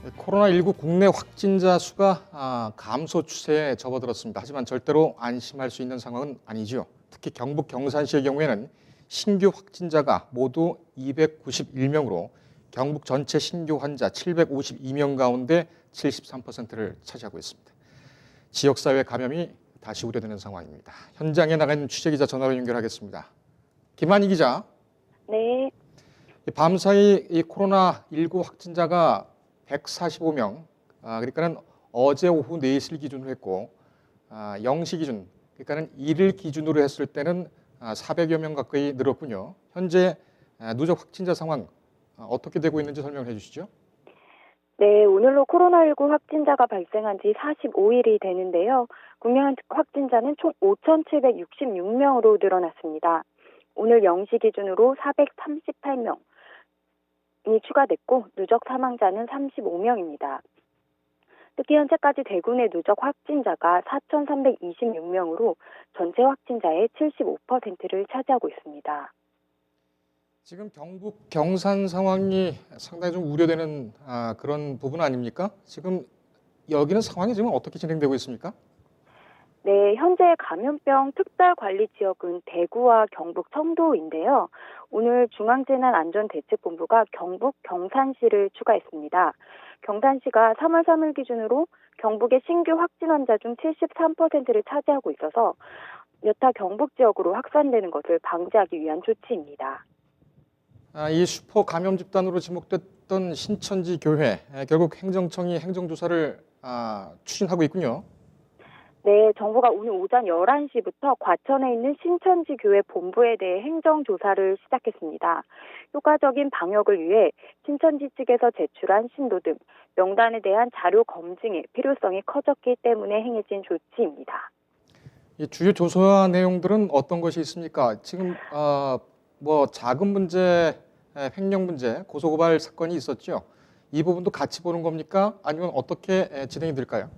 코로나19 국내 확진자 수가 감소 추세에 접어들었습니다. 하지만 절대로 안심할 수 있는 상황은 아니죠. 특히 경북 경산시의 경우에는 신규 확진자가 모두 291명으로 경북 전체 신규 환자 752명 가운데 73%를 차지하고 있습니다. 지역사회 감염이 다시 우려되는 상황입니다. 현장에 나가 있는 취재기자 전화로 연결하겠습니다. 김한희 기자. 네. 밤사이 이 코로나19 확진자가 145명, 그러니까는 어제 오후 4시를 기준으로 했고, 0시 기준, 그러니까는 1일 기준으로 했을 때는 400여 명 가까이 늘었군요. 현재 누적 확진자 상황 어떻게 되고 있는지 설명해 주시죠. 네, 오늘로 코로나19 확진자가 발생한 지 45일이 되는데요. 국내 확진자는 총 5,766명으로 늘어났습니다. 오늘 0시 기준으로 438명이 추가됐고 누적 사망자는 35명입니다. 특히 현재까지 대구 내 누적 확진자가 4,326명으로 전체 확진자의 75%를 차지하고 있습니다. 지금 경북 경산 상황이 상당히 좀 우려되는 그런 부분 아닙니까? 지금 여기는 상황이 지금 어떻게 진행되고 있습니까? 네, 현재 감염병 특별관리지역은 대구와 경북 청도인데요. 오늘 중앙재난안전대책본부가 경북 경산시를 추가했습니다. 경산시가 3월 3일 기준으로 경북의 신규 확진 환자 중 73%를 차지하고 있어서 여타 경북 지역으로 확산되는 것을 방지하기 위한 조치입니다. 이 슈퍼 감염 집단으로 지목됐던 신천지 교회, 결국 행정청이 행정조사를 추진하고 있군요. 네, 정부가 오늘 오전 11시부터 과천에 있는 신천지 교회 본부에 대해 행정조사를 시작했습니다. 효과적인 방역을 위해 신천지 측에서 제출한 신도 등 명단에 대한 자료 검증의 필요성이 커졌기 때문에 행해진 조치입니다. 이 주요 조사 내용들은 어떤 것이 있습니까? 지금 뭐 자금 문제, 횡령 문제, 고소고발 사건이 있었죠. 이 부분도 같이 보는 겁니까? 아니면 어떻게 진행이 될까요?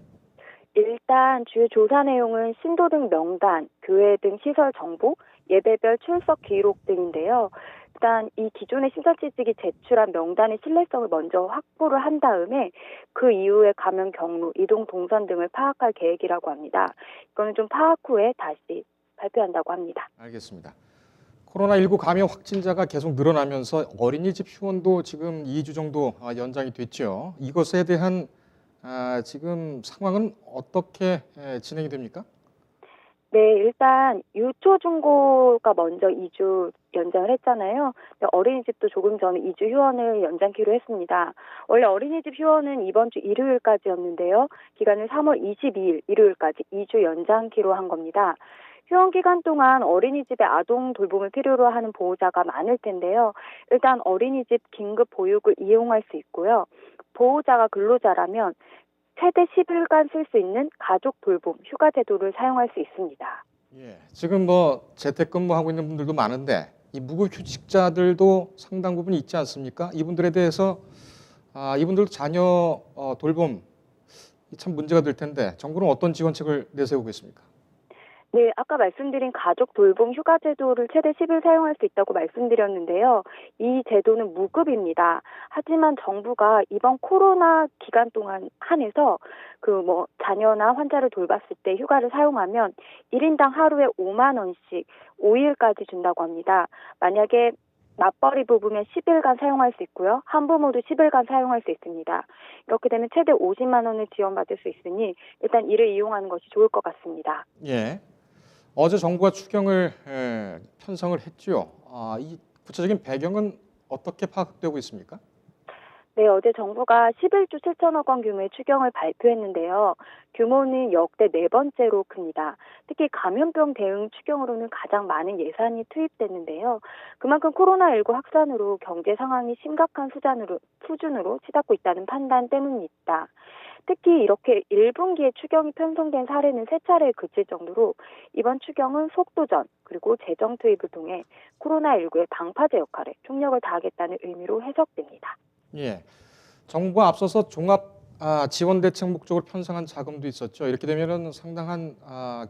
일단 주요 조사 내용은 신도 등 명단, 교회 등 시설 정보, 예배별 출석 기록 등인데요. 일단 이 기존의 신천지 측이 제출한 명단의 신뢰성을 먼저 확보를 한 다음에 그 이후에 감염 경로, 이동 동선 등을 파악할 계획이라고 합니다. 이거는 좀 파악 후에 다시 발표한다고 합니다. 알겠습니다. 코로나19 감염 확진자가 계속 늘어나면서 어린이집 휴원도 지금 2주 정도 연장이 됐죠. 이것에 대한 지금 상황은 어떻게 진행이 됩니까? 네, 일단 유초 중고가 먼저 2주 연장을 했잖아요. 어린이집도 조금 전에 2주 휴원을 연장키로 했습니다. 원래 어린이집 휴원은 이번 주 일요일까지였는데요. 기간을 3월 22일 일요일까지 2주 연장키로 한 겁니다. 휴원 기간 동안 어린이집에 아동 돌봄을 필요로 하는 보호자가 많을 텐데요. 일단 어린이집 긴급 보육을 이용할 수 있고요. 보호자가 근로자라면 최대 10일간 쓸 수 있는 가족 돌봄 휴가 제도를 사용할 수 있습니다. 예, 지금 뭐 재택근무하고 있는 분들도 많은데 이 무급휴직자들도 상당 부분 있지 않습니까? 이분들에 대해서 이분들 자녀 돌봄 참 문제가 될 텐데 정부는 어떤 지원책을 내세우고 있습니까? 네, 아까 말씀드린 가족 돌봄 휴가 제도를 최대 10일 사용할 수 있다고 말씀드렸는데요. 이 제도는 무급입니다. 하지만 정부가 이번 코로나 기간 동안 한해서 자녀나 환자를 돌봤을 때 휴가를 사용하면 1인당 하루에 5만 원씩 5일까지 준다고 합니다. 만약에 맞벌이 부부면 10일간 사용할 수 있고요. 한부모도 10일간 사용할 수 있습니다. 이렇게 되면 최대 50만 원을 지원받을 수 있으니 일단 이를 이용하는 것이 좋을 것 같습니다. 예. 어제 정부가 추경을 편성을 했죠. 이 구체적인 배경은 어떻게 파악되고 있습니까? 네, 어제 정부가 11조 7천억 원 규모의 추경을 발표했는데요. 규모는 역대 네 번째로 큽니다. 특히 감염병 대응 추경으로는 가장 많은 예산이 투입됐는데요. 그만큼 코로나19 확산으로 경제 상황이 심각한 수준으로 치닫고 있다는 판단 때문입니다. 특히 이렇게 1분기에 추경이 편성된 사례는 3차례에 그칠 정도로 이번 추경은 속도전 그리고 재정 투입을 통해 코로나19의 방파제 역할에 총력을 다하겠다는 의미로 해석됩니다. 예. 정부가 앞서서 종합 지원 대책 목적으로 편성한 자금도 있었죠. 이렇게 되면은 상당한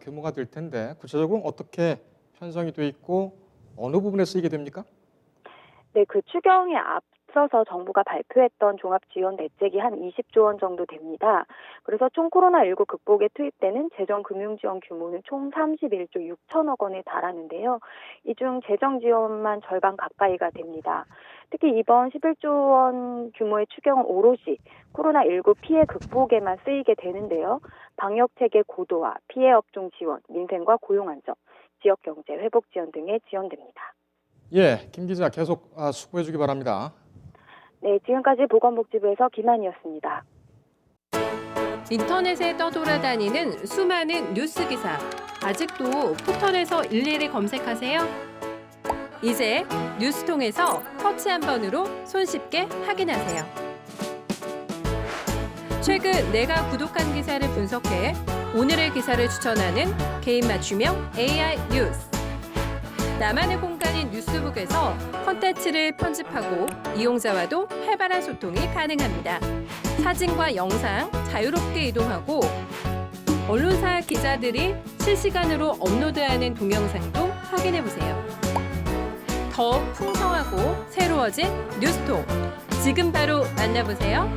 규모가 될 텐데 구체적으로 어떻게 편성이 돼 있고 어느 부분에 쓰이게 됩니까? 네, 그 추경의 앞서서 정부가 발표했던 종합지원 대책이 한 20조 원 정도 됩니다. 그래서 총 코로나19 극복에 투입되는 재정금융지원 규모는 총 31조 6천억 원에 달하는데요. 이 중 재정지원만 절반 가까이가 됩니다. 특히 이번 11조 원 규모의 추경은 오롯이 코로나19 피해 극복에만 쓰이게 되는데요. 방역체계 고도화, 피해 업종 지원, 민생과 고용 안정, 지역경제 회복 지원 등에 지원됩니다. 예, 김 기자 계속 수고해 주기 바랍니다. 네, 지금까지 보건복지부에서 김한이었습니다. 인터넷에 떠돌아다니는 수많은 뉴스 기사. 아직도 포털에서 일일이 검색하세요? 이제 뉴스통에서 터치 한 번으로 손쉽게 확인하세요. 최근 내가 구독한 기사를 분석해 오늘의 기사를 추천하는 개인 맞춤형 AI 뉴스. 나만의 공간인 뉴스북에서 콘텐츠를 편집하고 이용자와도 활발한 소통이 가능합니다. 사진과 영상 자유롭게 이동하고 언론사 기자들이 실시간으로 업로드하는 동영상도 확인해보세요. 더 풍성하고 새로워진 뉴스통. 지금 바로 만나보세요.